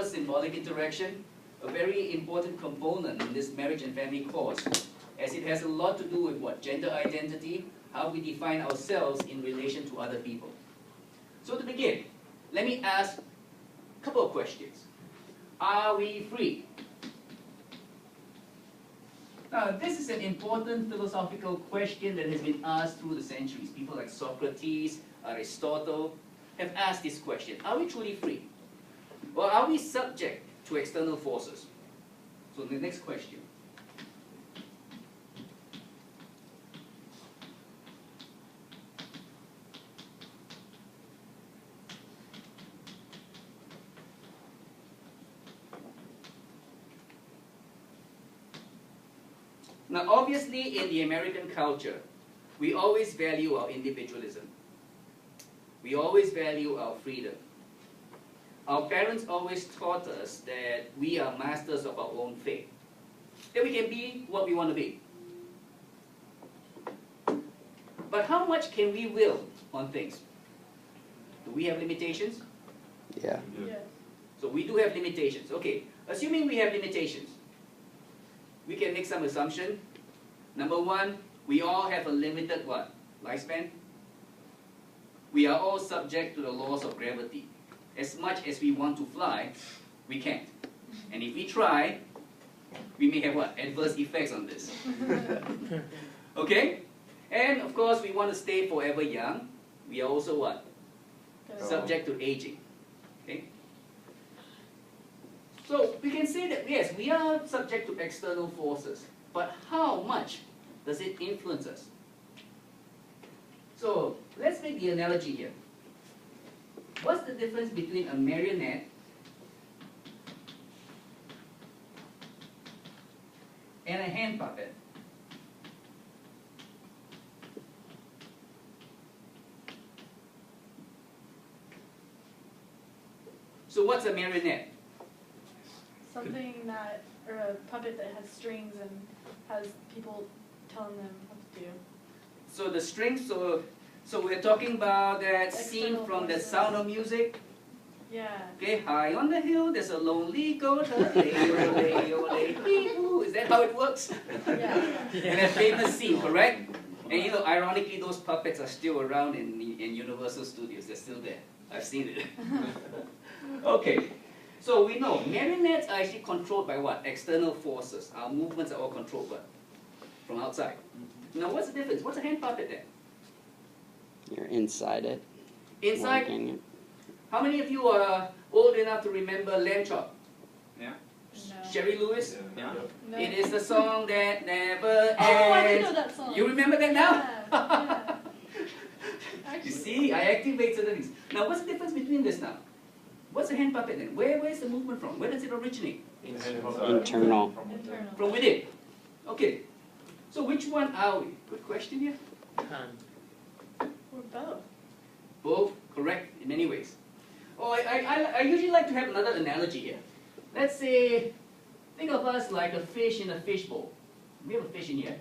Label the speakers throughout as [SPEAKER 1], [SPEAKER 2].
[SPEAKER 1] symbolic interaction, a very important component in this marriage and family course, as it has a lot to do with what? Gender identity, how we define ourselves in relation to other people. So to begin, let me ask a couple of questions. Are we free? Now, this is an important philosophical question that has been asked through the centuries. People like Socrates, Aristotle have asked this question. Are we truly free? Or are we subject to external forces? So the next question. Now, obviously, in the American culture, we always value our individualism. We always value our freedom. Our parents always taught us that we are masters of our own fate, that we can be what we want to be. But how much can we will on things? Do we have limitations?
[SPEAKER 2] Yeah.
[SPEAKER 3] Yes.
[SPEAKER 1] So we do have limitations. Okay, assuming we have limitations, we can make some assumption. Number one, we all have a limited what? Lifespan. We are all subject to the laws of gravity. As much as we want to fly, we can't. And if we try, we may have what? Adverse effects on this. Okay? And of course, we want to stay forever young. We are also what? Subject to aging. Okay? So we can say that yes, we are subject to external forces, but how much does it influence us? So let's make the analogy here. What's the difference between a marionette and a hand puppet? So what's a marionette?
[SPEAKER 3] Something that, or a puppet that has strings and has people telling them what to do.
[SPEAKER 1] So the strings, so we're talking about that scene
[SPEAKER 3] External
[SPEAKER 1] from The
[SPEAKER 3] forces.
[SPEAKER 1] Sound of Music.
[SPEAKER 3] Yeah.
[SPEAKER 1] Okay, high on the hill, there's a lonely goat. Is that how it works?
[SPEAKER 3] Yeah.
[SPEAKER 1] And that famous scene, correct? And you know, ironically, those puppets are still around in Universal Studios. They're still there. I've seen it. Okay, so we know marionettes are actually controlled by what? External forces. Our movements are all controlled by from outside. Now, what's the difference? What's a hand puppet then?
[SPEAKER 2] You're inside it.
[SPEAKER 1] Inside.
[SPEAKER 2] Working it.
[SPEAKER 1] How many of you are old enough to remember Lamb Chop?
[SPEAKER 4] Yeah.
[SPEAKER 3] No.
[SPEAKER 1] Sherry Lewis?
[SPEAKER 4] Yeah.
[SPEAKER 3] No.
[SPEAKER 1] It is the song that never ends.
[SPEAKER 3] Oh, I do know that song.
[SPEAKER 1] You remember that now?
[SPEAKER 3] Yeah.
[SPEAKER 1] You see, I activate certain things. Now, what's the difference between this now? What's a hand puppet then? Where's the movement from? Where does it originate?
[SPEAKER 2] Internal.
[SPEAKER 3] Internal.
[SPEAKER 1] From within. Okay. So which one are we? Good question here.
[SPEAKER 3] We're both.
[SPEAKER 1] Both correct in many ways. Oh, I usually like to have another analogy here. Let's say, think of us like a fish in a fishbowl. We have a fish in here.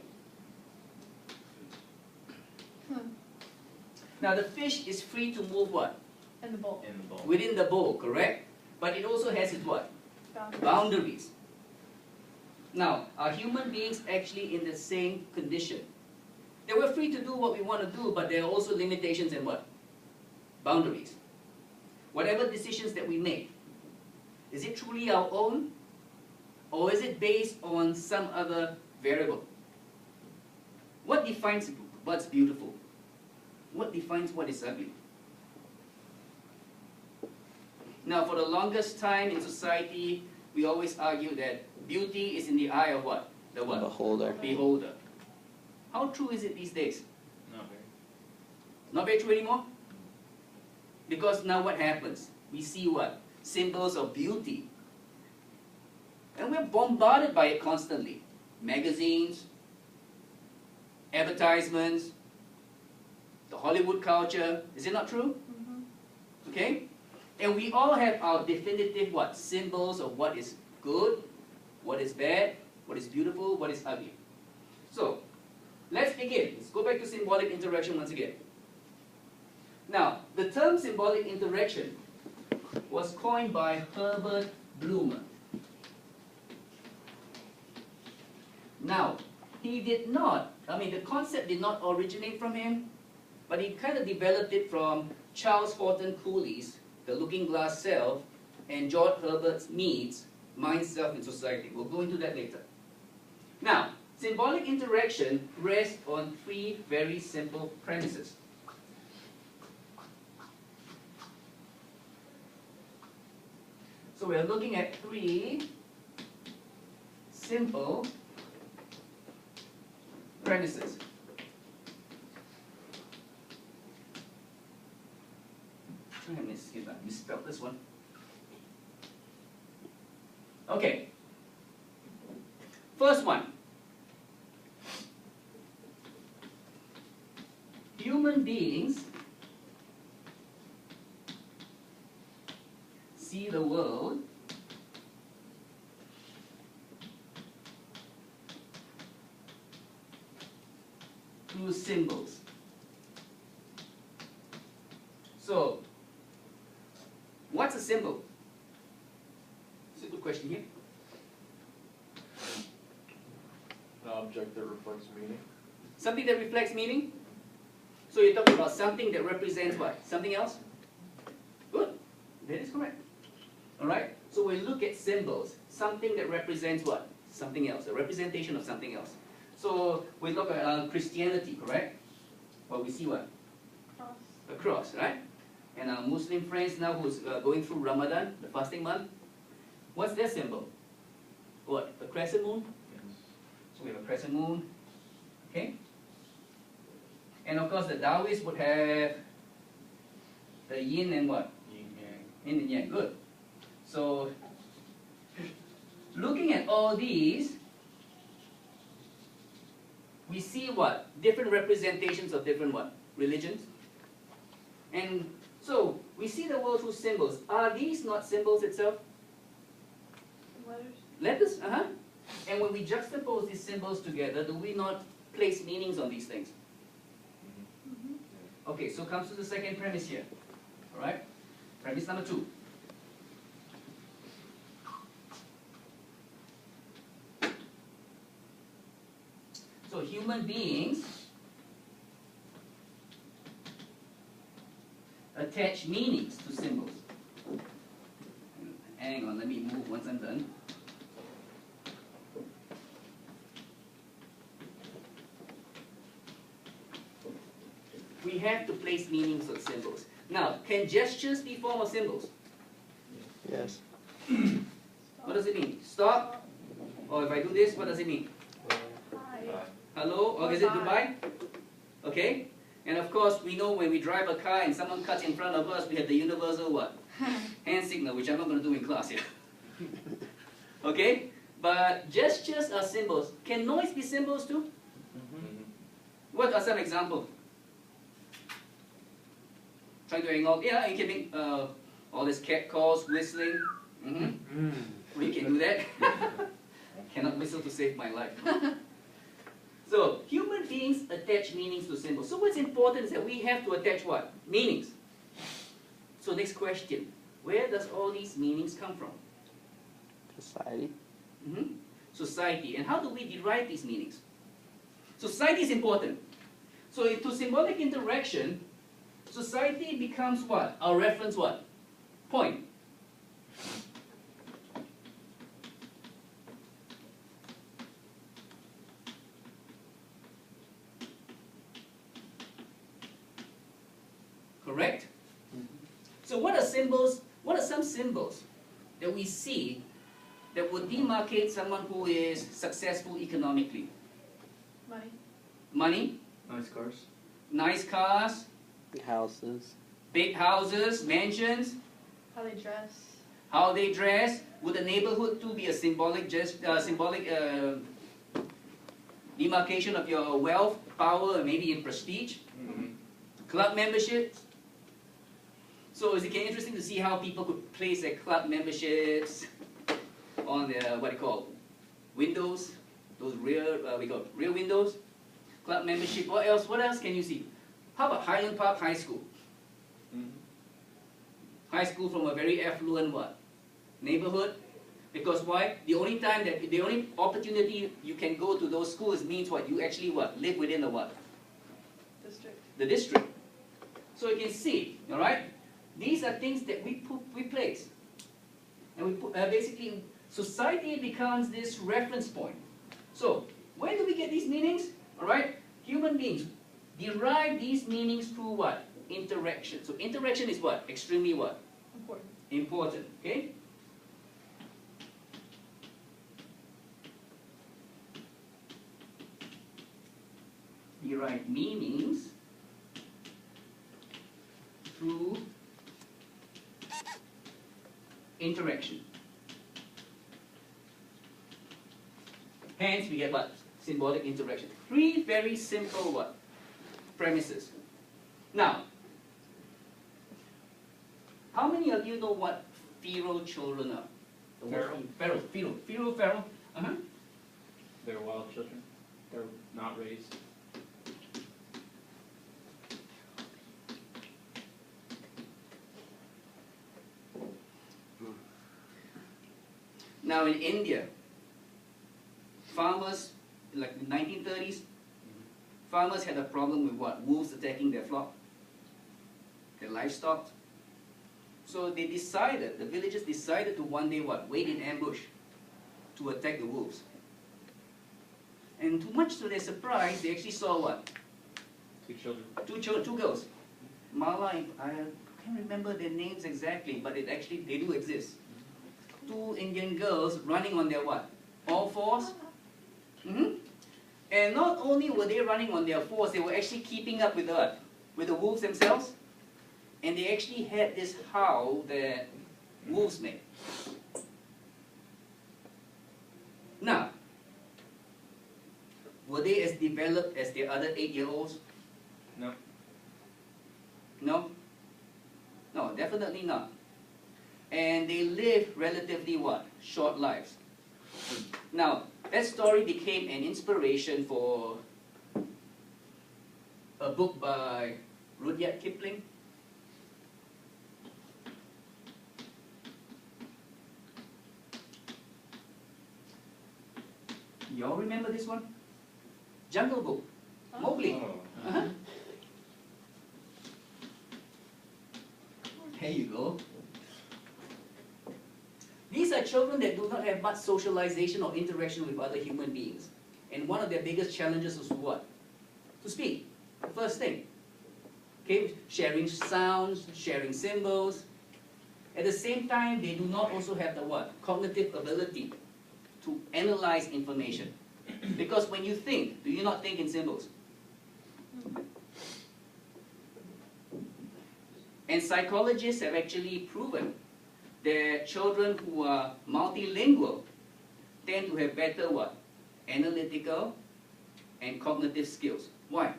[SPEAKER 1] Now the fish is free to move what?
[SPEAKER 3] In the bowl.
[SPEAKER 4] In the bowl.
[SPEAKER 1] Within the bowl, correct? But it also has its what? Boundaries. Now, are human beings actually in the same condition? They were free to do what we want to do, but there are also limitations and what? Boundaries. Whatever decisions that we make, is it truly our own? Or is it based on some other variable? What defines what's beautiful? What defines what is ugly? Now, for the longest time in society, we always argue that beauty is in the eye of what? The what?
[SPEAKER 2] Beholder.
[SPEAKER 1] Beholder. How true is it these days?
[SPEAKER 4] Not very.
[SPEAKER 1] Not very true anymore? Because now what happens? We see what? Symbols of beauty. And we're bombarded by it constantly. Magazines, advertisements, the Hollywood culture. Is it not true?
[SPEAKER 3] Mm-hmm.
[SPEAKER 1] Okay? And we all have our definitive what? Symbols of what is good, what is bad, what is beautiful, what is ugly. So, let's begin. Let's go back to symbolic interaction once again. Now, the term symbolic interaction was coined by Herbert Blumer. Now, he did not, the concept did not originate from him, but he kind of developed it from Charles Horton Cooley's The Looking Glass Self and George Herbert Mead's Mind, Self, and Society. We'll go into that later. Now, symbolic interaction rests on three very simple premises. So we're looking at three simple premises. I misspelled this one. Okay. First one. Human beings see the world through symbols. So, what's a symbol? It's a good question here.
[SPEAKER 4] An object that reflects meaning.
[SPEAKER 1] Something that reflects meaning? So you're talking about something that represents what? Something else? Good. That is correct. Alright? So we look at symbols. Something that represents what? Something else. A representation of something else. So we look at Christianity, correct? Well, we see what?
[SPEAKER 3] Cross.
[SPEAKER 1] A cross, right? And our Muslim friends now who's going through Ramadan, the fasting month, what's their symbol? What? A crescent moon? So we have a crescent moon. Okay? And of course the Taoists would have the yin and what?
[SPEAKER 4] Yin yang.
[SPEAKER 1] Yin and yang. Good. So looking at all these, we see what? Different representations of different what? Religions. And so we see the world through symbols. Are these not symbols itself?
[SPEAKER 3] Letters.
[SPEAKER 1] Letters, And when we juxtapose these symbols together, do we not place meanings on these things?
[SPEAKER 3] Mm-hmm.
[SPEAKER 1] Okay, so comes to the second premise here. Alright? Premise number 2. So human beings attach meanings to symbols. Hang on, let me move once I'm done. We have to place meanings on symbols. Now, can gestures be form of symbols?
[SPEAKER 2] Yes.
[SPEAKER 1] What does it mean? Stop? Or if I do this, what does it mean?
[SPEAKER 3] Hi.
[SPEAKER 1] Hello? Or is it goodbye? Okay? And of course, we know when we drive a car and someone cuts in front of us, we have the universal what? Hand signal, which I'm not going to do in class here. Okay? But gestures are symbols. Can noise be symbols too? What are some examples? Trying to hang out. Yeah, you can make all this cat calls, whistling. We can do that. Cannot whistle to save my life. So, human beings attach meanings to symbols. So what's important is that we have to attach what? Meanings. So next question. Where does all these meanings come from?
[SPEAKER 2] Society.
[SPEAKER 1] Society. And how do we derive these meanings? Society is important. So to symbolic interaction, society becomes what? Our reference what? Point. Correct? So what are symbols? What are some symbols that we see that would demarcate someone who is successful economically?
[SPEAKER 3] Money.
[SPEAKER 1] Money,
[SPEAKER 4] Nice cars.
[SPEAKER 1] nice cars,
[SPEAKER 2] Houses.
[SPEAKER 1] big houses, mansions,
[SPEAKER 3] How they dress.
[SPEAKER 1] how they dress. Would the neighborhood too be a symbolic demarcation of your wealth, power, and maybe in prestige? Club memberships. So it's interesting to see how people could place their club memberships on their, what do you call, windows, those rear, rear windows. Club membership. What else can you see? How about Highland Park High School? high school from a very affluent what? Neighborhood. Because why? The only opportunity you can go to those schools means what? You actually what? Live within the what?
[SPEAKER 3] District.
[SPEAKER 1] The district. So you can see, all right? These are things that we place. And we put, basically, society becomes this reference point. So, where do we get these meanings? All right? Human beings derive these meanings through what? Interaction. So interaction is what? Extremely what?
[SPEAKER 3] Important.
[SPEAKER 1] Important, okay? Derive meanings through interaction. Hence, we get what? Symbolic interaction. Three very simple what? Premises. Now, how many of you know what feral children are? The word feral. Uh-huh.
[SPEAKER 5] They're wild children. They're not raised.
[SPEAKER 1] Now in India, farmers, like the 1930s, farmers had a problem with what? Wolves attacking their flock, their livestock. So they decided, the villagers decided to one day what? Wait in ambush to attack the wolves. And too much to their surprise, they actually saw what?
[SPEAKER 5] Two children.
[SPEAKER 1] Two girls. Mala, I can't remember their names exactly, but they do exist. Two Indian girls running on their what? All fours. And not only were they running on their fours, they were actually keeping up with the what? With the wolves themselves. And they actually had this howl that wolves make. Now, were they as developed as the other 8-year-olds?
[SPEAKER 5] No.
[SPEAKER 1] No? No, definitely not. And they lived relatively what? Short lives. Now, that story became an inspiration for a book by Rudyard Kipling. You all remember this one? Jungle Book. Mowgli.
[SPEAKER 5] Oh.
[SPEAKER 1] Uh-huh. There you go. These are children that do not have much socialization or interaction with other human beings. And one of their biggest challenges is what? To speak. First thing. Okay, sharing sounds, sharing symbols. At the same time, they do not also have the what? Cognitive ability to analyze information. Because when you think, do you not think in symbols? And psychologists have actually proven that children who are multilingual tend to have better what? Analytical and cognitive skills. Why?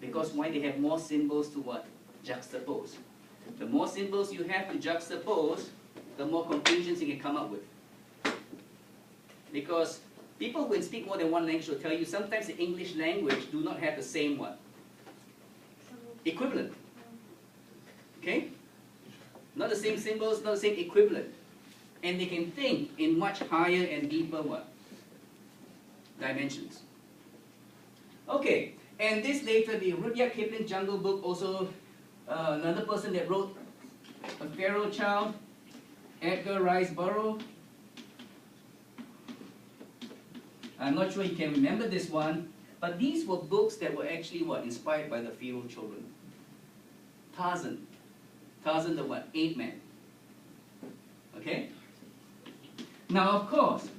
[SPEAKER 1] Because why? They have more symbols to what? Juxtapose. The more symbols you have to juxtapose, the more conclusions you can come up with. Because people who speak more than one language will tell you sometimes the English language do not have the same what? Equivalent. Okay? Not the same symbols, not the same equivalent. And they can think in much higher and deeper what? Dimensions. Okay, and this later, the Rudyard Kipling Jungle Book, also another person that wrote A Feral Child, Edgar Rice Burroughs. I'm not sure you can remember this one, but these were books that were actually what? Inspired by the feral children. Tarzan. Tarzan the what? Ape Man. Okay? Now, of course,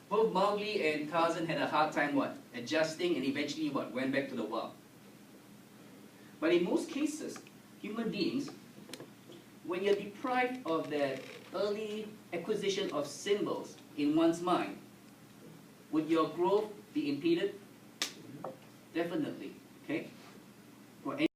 [SPEAKER 1] both Mowgli and Tarzan had a hard time what? Adjusting, and eventually what? Went back to the wild. But in most cases, human beings, when you're deprived of that early acquisition of symbols in one's mind, would your growth be impeded? Definitely. Okay? For